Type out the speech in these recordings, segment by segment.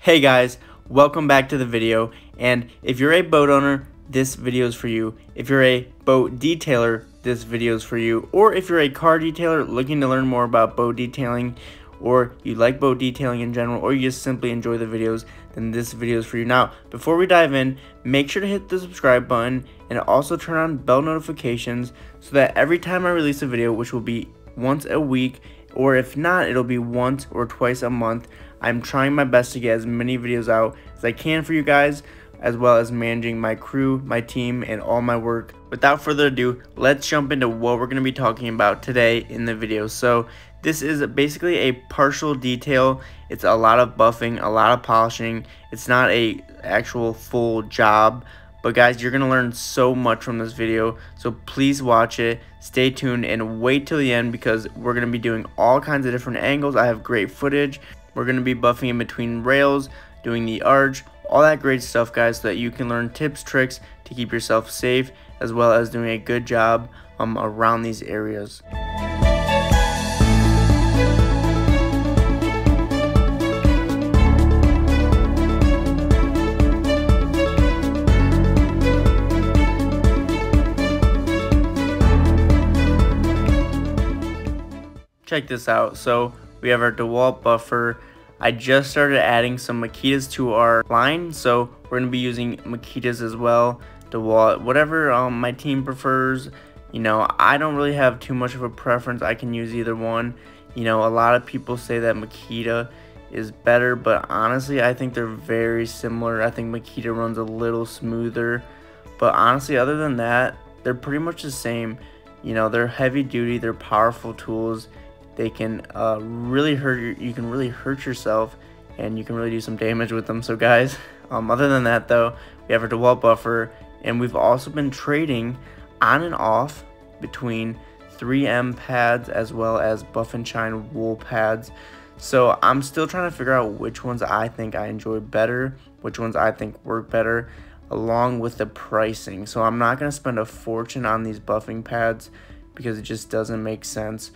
Hey guys, welcome back to the video, and if you're a boat owner, this video is for you. If you're a boat detailer, this video is for you. Or if you're a car detailer looking to learn more about boat detailing, or you like boat detailing in general, or you just simply enjoy the videos, then this video is for you. Now, before we dive in, make sure to hit the subscribe button and also turn on bell notifications so that every time I release a video, which will be once a week, or if not, it'll be once or twice a month, I'm trying my best to get as many videos out as I can for you guys, as well as managing my crew, my team, and all my work. Without further ado, let's jump into what we're going to be talking about today in the video. So this is basically a partial detail. It's a lot of buffing, a lot of polishing. It's not a actual full job. But guys, you're going to learn so much from this video, so please watch it, stay tuned, and wait till the end because we're going to be doing all kinds of different angles. I have great footage. We're going to be buffing in between rails, doing the arch, all that great stuff, guys, so that you can learn tips, tricks to keep yourself safe, as well as doing a good job around these areas. Check this out. So we have our DeWalt buffer. I just started adding some Makitas to our line, so we're gonna be using Makitas as well, DeWalt, whatever my team prefers. You know, I don't really have too much of a preference. I can use either one. You know, a lot of people say that Makita is better, but honestly, I think they're very similar. I think Makita runs a little smoother, but honestly, other than that, they're pretty much the same. You know, they're heavy duty, they're powerful tools. They can really hurt you can really hurt yourself, and you can really do some damage with them. So guys, other than that though, we have our DeWalt buffer, and we've also been trading on and off between 3M pads as well as Buff and Shine wool pads. So I'm still trying to figure out which ones I think I enjoy better, which ones I think work better, along with the pricing. So I'm not going to spend a fortune on these buffing pads because it just doesn't make sense.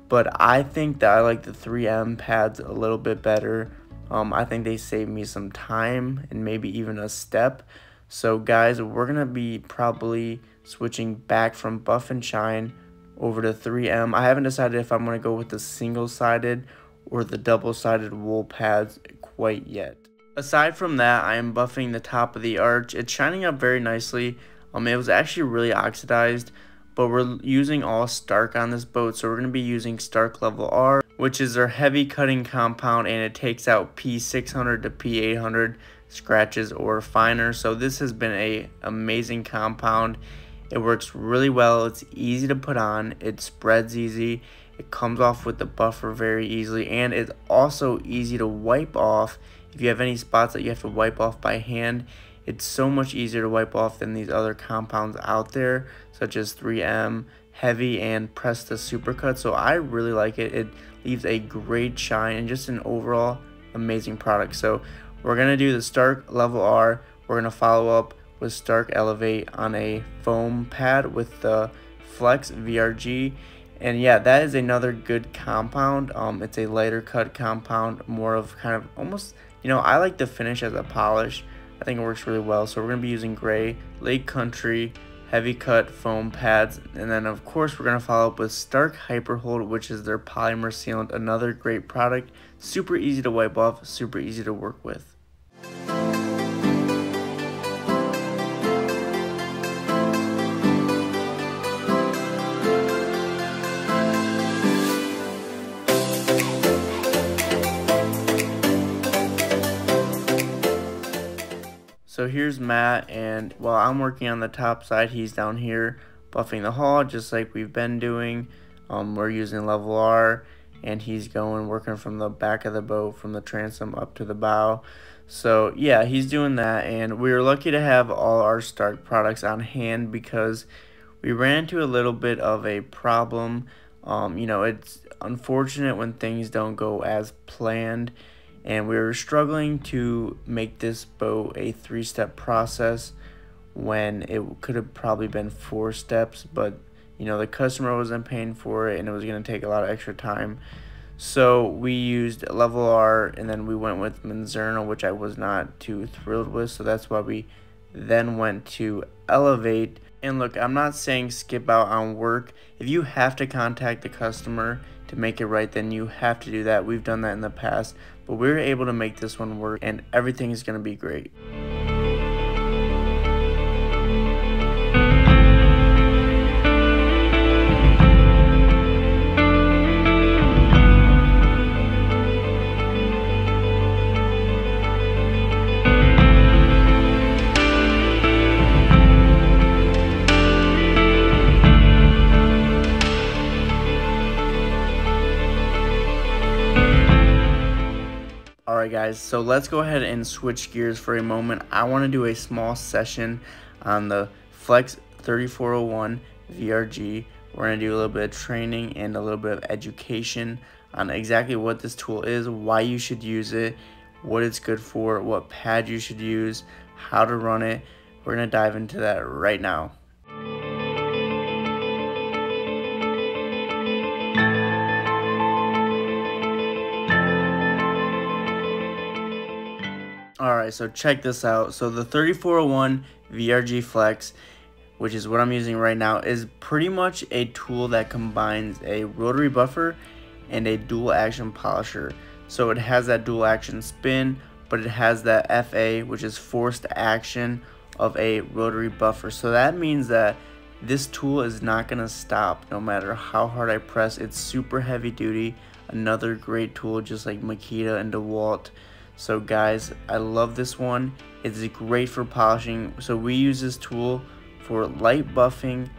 But I think that I like the 3M pads a little bit better. I think they save me some time and maybe even a step. So guys, we're going to be probably switching back from Buff and Shine over to 3M. I haven't decided if I'm going to go with the single-sided or the double-sided wool pads quite yet. Aside from that, I am buffing the top of the arch. It's shining up very nicely. It was actually really oxidized, but we're using all Starke on this boat, so we're going to be using Starke Level R, which is our heavy cutting compound, and it takes out P600 to P800 scratches or finer. So this has been a amazing compound. It works really well. It's easy to put on. It spreads easy. It comes off with the buffer very easily, and it's also easy to wipe off. If you have any spots that you have to wipe off by hand, it's so much easier to wipe off than these other compounds out there, such as 3M, Heavy, and Presta Supercut. So I really like it. It leaves a great shine and just an overall amazing product. So we're going to do the Starke Level R. We're going to follow up with Starke Elevate on a foam pad with the Flex VRG. And yeah, that is another good compound. It's a lighter cut compound, more of kind of almost, you know, I like the finish as a polish. I think it works really well. So we're going to be using gray, Lake Country, heavy cut foam pads. And then of course we're going to follow up with Starke Hyperhold, which is their polymer sealant. Another great product. Super easy to wipe off, super easy to work with. So here's Matt, and while I'm working on the top side, he's down here buffing the hull just like we've been doing. We're using Level R, and he's working from the back of the boat, from the transom up to the bow. So yeah, he's doing that, and we were lucky to have all our Starke products on hand because we ran into a little bit of a problem. You know, it's unfortunate when things don't go as planned, and we were struggling to make this boat a 3-step process when it could have probably been 4 steps, but you know, the customer wasn't paying for it, and it was going to take a lot of extra time. So we used Level R, and then we went with Manzerno, which I was not too thrilled with, so that's why we then went to Elevate. And look, I'm not saying skip out on work. If you have to contact the customer to make it right, then you have to do that. We've done that in the past, but we were able to make this one work, and everything is going to be great. Alright guys, so let's go ahead and switch gears for a moment. I want to do a small session on the Flex 3401 VRG. We're going to do a little bit of training and a little bit of education on exactly what this tool is, why you should use it, what it's good for, what pad you should use, how to run it. We're going to dive into that right now. Alright, so check this out. So the 3401 VRG Flex, which is what I'm using right now, is pretty much a tool that combines a rotary buffer and a dual action polisher. So it has that dual action spin, but it has that FA, which is forced action of a rotary buffer. So that means that this tool is not going to stop no matter how hard I press. It's super heavy duty. Another great tool, just like Makita and DeWalt. So guys, I love this one. It's great for polishing. So we use this tool for light buffing,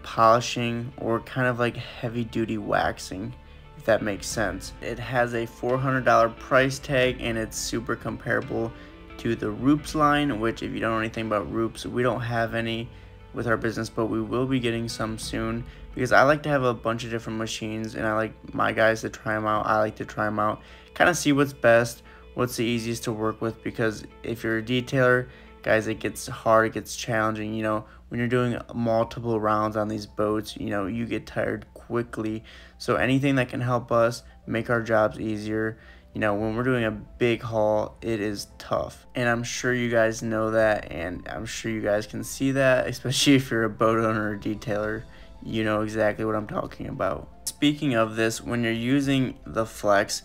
polishing, or kind of like heavy duty waxing, if that makes sense. It has a $400 price tag, and it's super comparable to the Roops line, which if you don't know anything about Roops, we don't have any with our business, but we will be getting some soon, because I like to have a bunch of different machines, and I like my guys to try them out. I like to try them out, kind of see what's best, what's the easiest to work with, because if you're a detailer, guys, it gets hard, it gets challenging. You know, when you're doing multiple rounds on these boats, you know, you get tired quickly. So anything that can help us make our jobs easier, you know, when we're doing a big haul, it is tough. And I'm sure you guys know that, and I'm sure you guys can see that, especially if you're a boat owner or detailer, you know exactly what I'm talking about. Speaking of this, when you're using the Flex,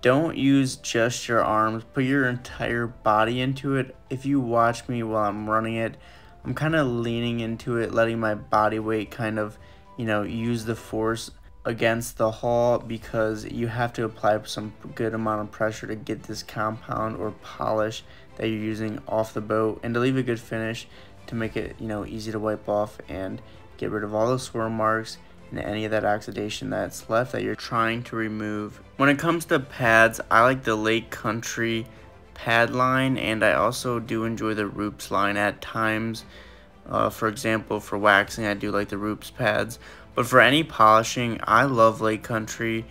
don't use just your arms, put your entire body into it. If you watch me while I'm running it, I'm kind of leaning into it, letting my body weight kind of, you know, use the force against the hull, because you have to apply some good amount of pressure to get this compound or polish that you're using off the boat, and to leave a good finish, to make it, you know, easy to wipe off and get rid of all the swirl marks and any of that oxidation that's left that you're trying to remove. When it comes to pads, I like the Lake Country pad line, and I also do enjoy the Roops line at times. For example, for waxing, I do like the Roops pads, but for any polishing, I love Lake Country.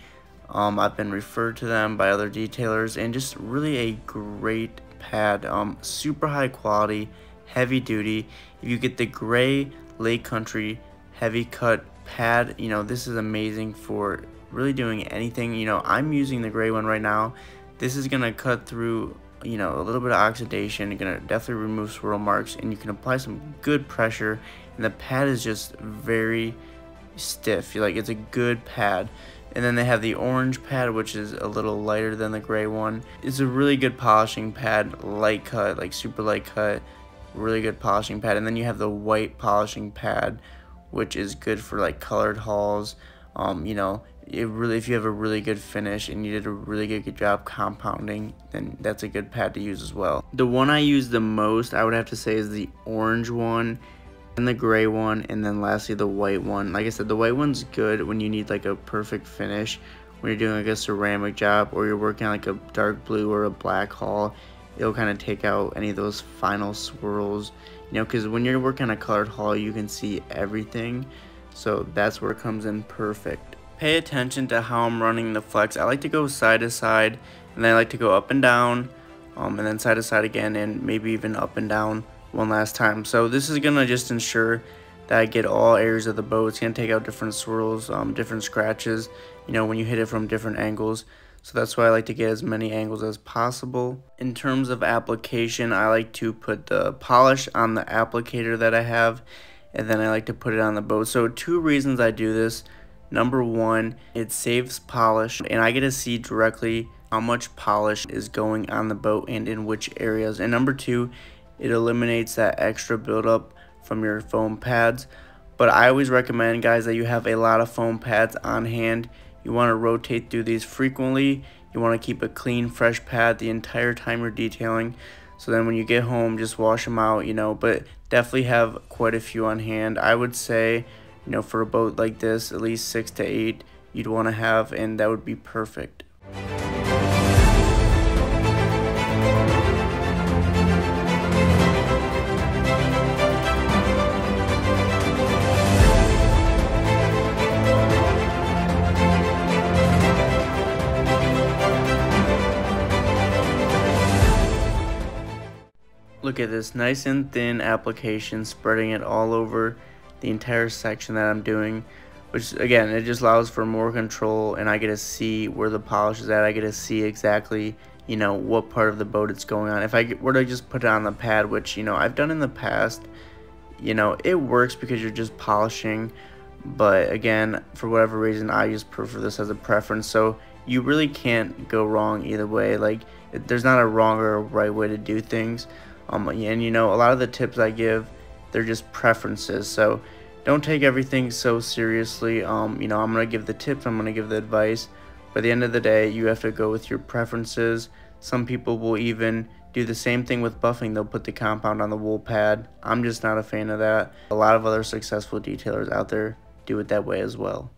I've been referred to them by other detailers, and just really a great pad. Super high quality, heavy duty. If you get the gray Lake Country heavy cut pad, you know, this is amazing for really doing anything. You know, I'm using the gray one right now. This is gonna cut through, you know, a little bit of oxidation. You're gonna definitely remove swirl marks, and you can apply some good pressure, and the pad is just very stiff. Like, it's a good pad. And then they have the orange pad, which is a little lighter than the gray one. It's a really good polishing pad, light cut, like super light cut, really good polishing pad. And then you have the white polishing pad, which is good for like colored hulls. You know, if you have a really good finish and you did a really good job compounding, then that's a good pad to use as well. The one I use the most, I would have to say, is the orange one, and the gray one, and then lastly the white one. Like I said, the white one's good when you need like a perfect finish, when you're doing like a ceramic job, or you're working on like a dark blue or a black hull. It'll kind of take out any of those final swirls, you know, because when you're working on a colored hull, you can see everything. So that's where it comes in perfect. Pay attention to how I'm running the Flex. I like to go side to side, and then I like to go up and down, and then side to side again, and maybe even up and down one last time. So this is gonna just ensure that I get all areas of the boat. It's going to take out different swirls, different scratches, you know, when you hit it from different angles. So that's why I like to get as many angles as possible. In terms of application, I like to put the polish on the applicator that I have, and then I like to put it on the boat. So 2 reasons I do this. Number 1, it saves polish, and I get to see directly how much polish is going on the boat and in which areas. And number 2, it eliminates that extra buildup from your foam pads. But I always recommend, guys, that you have a lot of foam pads on hand. You want to rotate through these frequently. You want to keep a clean, fresh pad the entire time you're detailing. So then when you get home, just wash them out, you know, but definitely have quite a few on hand. I would say, you know, for a boat like this, at least 6 to 8 you'd want to have, and that would be perfect. Look at this nice and thin application, spreading it all over the entire section that I'm doing, which again, it just allows for more control, and I get to see where the polish is at. I get to see exactly, you know, what part of the boat it's going on. If I were to just put it on the pad, which, you know, I've done in the past, you know, it works because you're just polishing, but again, for whatever reason, I just prefer this as a preference. So you really can't go wrong either way. Like, there's not a wrong or a right way to do things. And you know, a lot of the tips I give, they're just preferences, so don't take everything so seriously. You know, I'm gonna give the tips, I'm gonna give the advice, but at the end of the day, you have to go with your preferences. Some people will even do the same thing with buffing. They'll put the compound on the wool pad. I'm just not a fan of that. A lot of other successful detailers out there do it that way as well.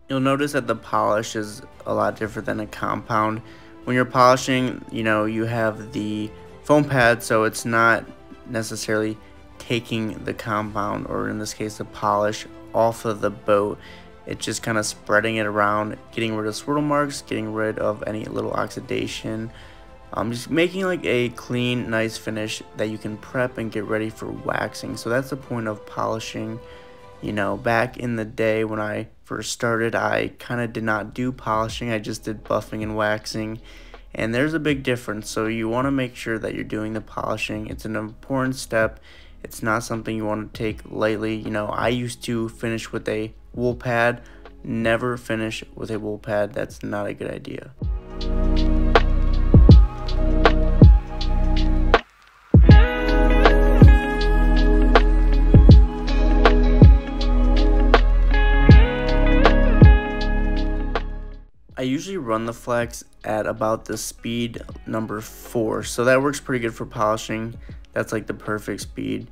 You'll notice that the polish is a lot different than a compound. When you're polishing, you know, you have the foam pad, so it's not necessarily taking the compound, or in this case the polish, off of the boat. It's just kind of spreading it around, getting rid of swirl marks, getting rid of any little oxidation, just making like a clean, nice finish that you can prep and get ready for waxing. So that's the point of polishing. You know, back in the day when I first started, I kind of did not do polishing. I just did buffing and waxing, and there's a big difference. So you want to make sure that you're doing the polishing. It's an important step. It's not something you want to take lightly. You know, I used to finish with a wool pad. Never finish with a wool pad. That's not a good idea. I usually run the flex at about the speed number 4, so that works pretty good for polishing. That's like the perfect speed,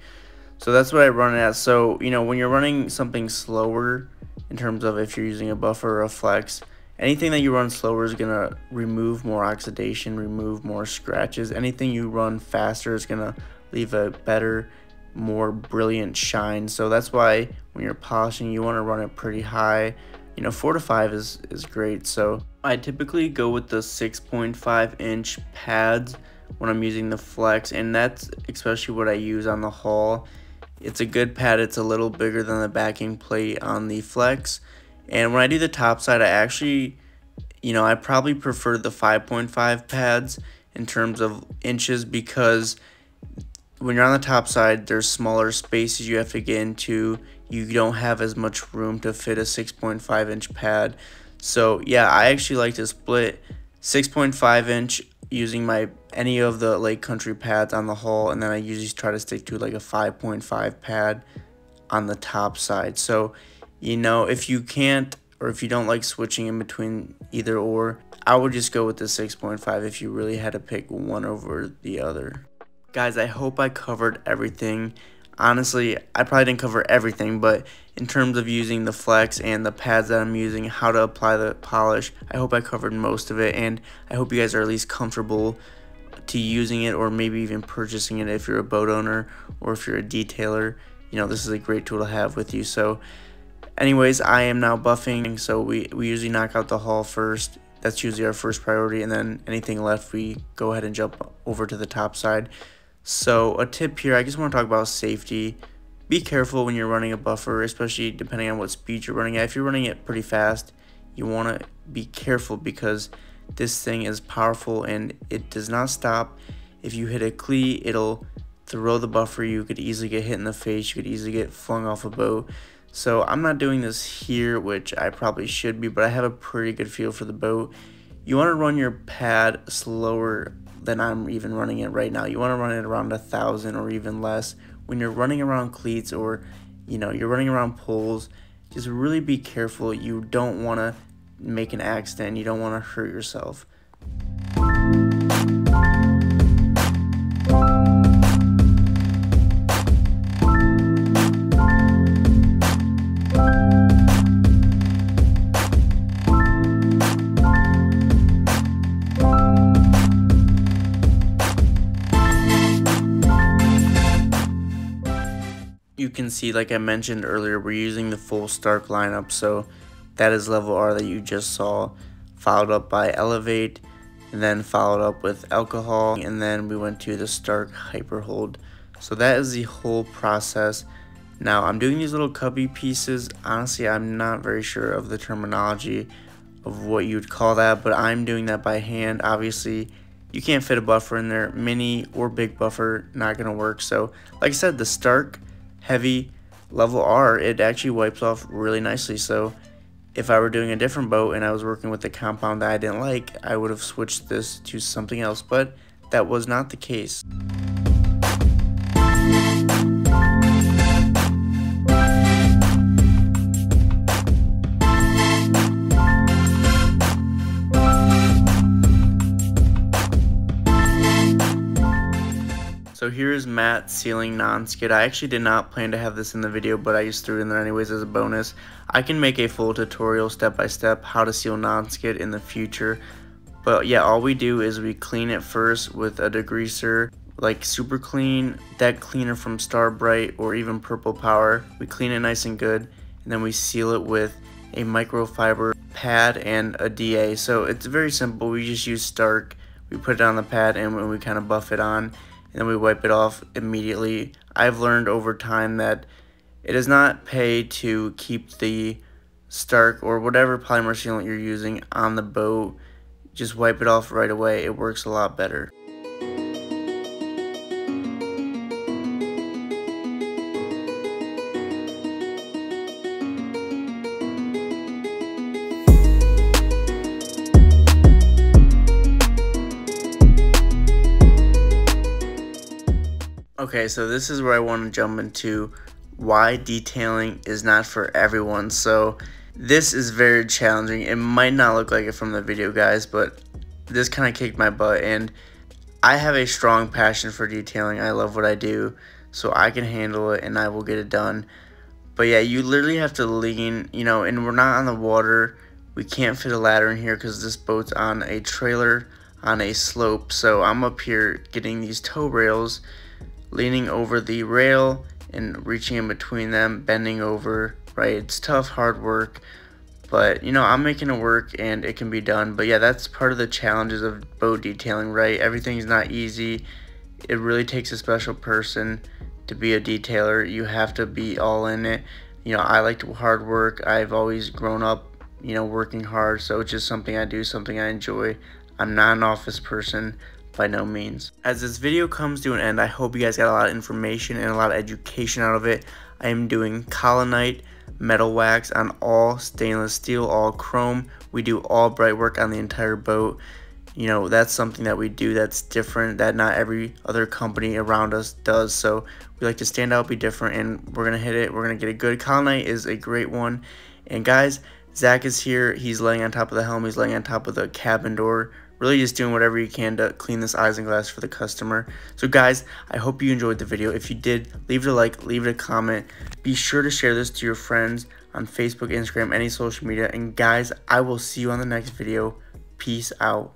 so that's what I run it at. So, you know, when you're running something slower, in terms of if you're using a buffer or a flex, anything that you run slower is gonna remove more oxidation, remove more scratches. Anything you run faster is gonna leave a better, more brilliant shine. So that's why when you're polishing, you want to run it pretty high. You know, 4 to 5 is great. So I typically go with the 6.5 inch pads when I'm using the flex, and that's especially what I use on the hull. It's a good pad. It's a little bigger than the backing plate on the flex. And when I do the top side, I actually, you know, I probably prefer the 5.5 pads in terms of inches, because when you're on the top side, there's smaller spaces you have to get into. You don't have as much room to fit a 6.5 inch pad. So yeah, I actually like to split 6.5 inch using any of the Lake Country pads on the hull, and then I usually try to stick to like a 5.5 pad on the top side. So, you know, if you can't, or if you don't like switching in between either or, I would just go with the 6.5 if you really had to pick one over the other. Guys, I hope I covered everything. Honestly, I probably didn't cover everything, but in terms of using the flex and the pads that I'm using, how to apply the polish, I hope I covered most of it, and I hope you guys are at least comfortable to using it, or maybe even purchasing it if you're a boat owner or if you're a detailer. You know, this is a great tool to have with you. So Anyways, I am now buffing, so we usually knock out the hull first. That's usually our first priority, and then anything left, we go ahead and jump over to the top side. So a tip here, I just want to talk about safety. Be careful when you're running a buffer, especially depending on what speed you're running at. If you're running it pretty fast, you want to be careful because this thing is powerful and it does not stop. If you hit a cleat, it'll throw the buffer. You could easily get hit in the face. You could easily get flung off a boat. So I'm not doing this here, which I probably should be, but I have a pretty good feel for the boat. You want to run your pad slower than I'm even running it right now. You want to run it around 1,000 or even less. When you're running around cleats or you're running around poles, just really be careful. You don't want to make an accident. You don't want to hurt yourself. You can see, like I mentioned earlier, we're using the full Starke lineup, so that is level R that you just saw, followed up by Elevate, and then followed up with Alcohol, and then we went to the Starke Hyper Hold. So that is the whole process. Now I'm doing these little cubby pieces. Honestly, I'm not very sure of the terminology of what you'd call that, but I'm doing that by hand. Obviously, you can't fit a buffer in there. Mini or big buffer, not gonna work. So like I said, the Starke Heavy level R, it actually wipes off really nicely. So if I were doing a different boat and I was working with the compound that I didn't like, I would have switched this to something else, but that was not the case. So here is matte sealing non-skid. I actually did not plan to have this in the video, but I just threw it in there anyways as a bonus. I can make a full tutorial step by step how to seal non-skid in the future. But yeah, all we do is we clean it first with a degreaser, like Super Clean, deck cleaner from Starbright, or even Purple Power. We clean it nice and good, and then we seal it with a microfiber pad and a DA. So it's very simple. We just use Starke, we put it on the pad, and we kind of buff it on, and then we wipe it off immediately. I've learned over time that it does not pay to keep the Starke or whatever polymer sealant you're using on the boat. Just wipe it off right away. It works a lot better. Okay, so this is where I want to jump into why detailing is not for everyone. So this is very challenging. It might not look like it from the video, guys, but this kind of kicked my butt, and I have a strong passion for detailing. I love what I do, so I can handle it and I will get it done. But yeah, you literally have to lean, and we're not on the water. We can't fit a ladder in here because this boat's on a trailer on a slope. So I'm up here getting these tow rails, leaning over the rail and reaching in between them, bending over, right? It's tough, hard work, but I'm making it work and it can be done. But yeah, that's part of the challenges of boat detailing, right? Everything's not easy. It really takes a special person to be a detailer. You have to be all in it. I like to hard work. I've always grown up, working hard, so it's just something I do, something I enjoy. I'm not an office person, by no means. As this video comes to an end, I hope you guys got a lot of information and a lot of education out of it. I am doing Colonite metal wax on all stainless steel, all chrome. We do all bright work on the entire boat. That's something that we do that's different, that not every other company around us does. So we like to stand out, be different, and we're gonna hit it. We're gonna get it good. Colonite is a great one. And guys, Zach is here. He's laying on top of the helm. He's laying on top of the cabin door, really just doing whatever you can to clean this isinglass for the customer. So guys, I hope you enjoyed the video. If you did, leave it a like, leave it a comment. Be sure to share this to your friends on Facebook, Instagram, any social media. And guys, I will see you on the next video. Peace out.